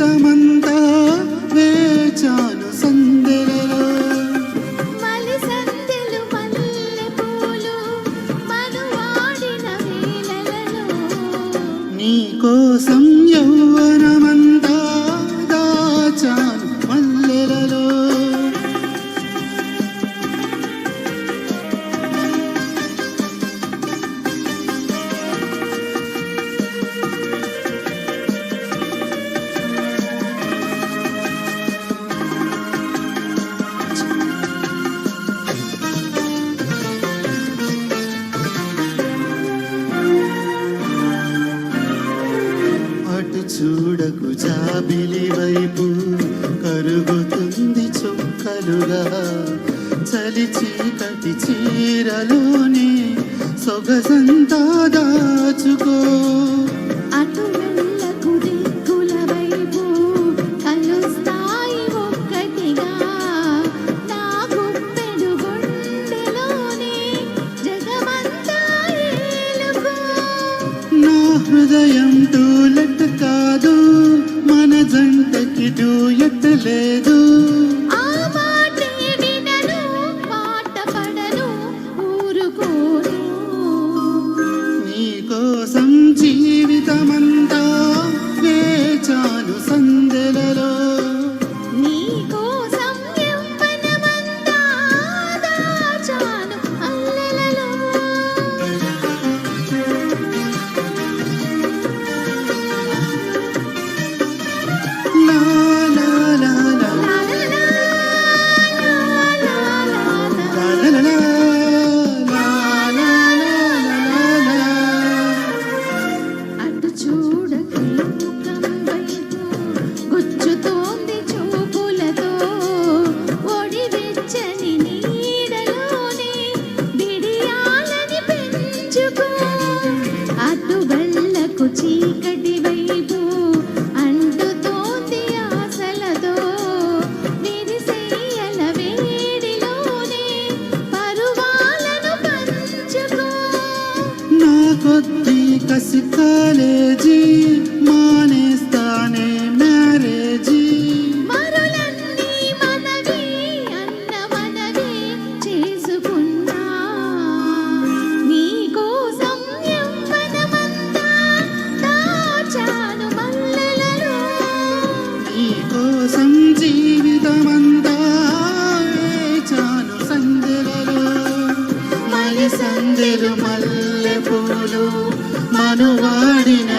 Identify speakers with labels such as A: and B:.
A: జీవితమంతా వేచాను సందెలలో
B: మలి సందెలు మల్లె పూలు మనువాడిన వేళలలో
A: నీ కోసం యౌవనమంతా దాచాను మల్లెలలో చూడకు జాబిలి వైపు కరుగుతుంది చుక్కలుగా చలి చీకటి చీరలోనే సొగసంతా దాచుకో
B: అటు వెళ్ళకు దిక్కుల వైపు కలుస్తాయి ఒక్కటిగా నా గుప్పెడు గుండెలోనే జగమంతా ఏలుకో
A: నా హృదయం టూలెట్ కాదు మన జంటకి డూయట్ లేదు
B: ఆ మాటే వినను మాట పడను ఊరుకోను
A: నీ కోసం జీవితమంతా వేచాను సందెలలో
B: నీ కోసం యవ్వనమంతా దాచాను అల్లెలలో
A: లా లా లా లా లా లా లా
B: అటు చూడకు ముఖం వైపు గుచ్చుతోంది చూపులతో ఒడి వెచ్చని నీడలోనే బిడియాలని పెంచుకో అటు వెళ్ళకు చీకటి వైపు అంటుతోంది ఆశలతో విరిసేయల వేడిలోనే పరువాలను పంచుకో
A: నా కొద్ది కసి కాలేజీ మానేస్తానే మ్యారేజీ
B: మరులన్నీ మనవి అన్న మనవి చేసుకున్నా నీ కోసం యవ్వనమంతా దాచాను మల్లెలలో
A: నీ కోసం జీవితమంతా వేచాను సందెలలో మలి సందెలు మల్లె పూలు మనువాడిన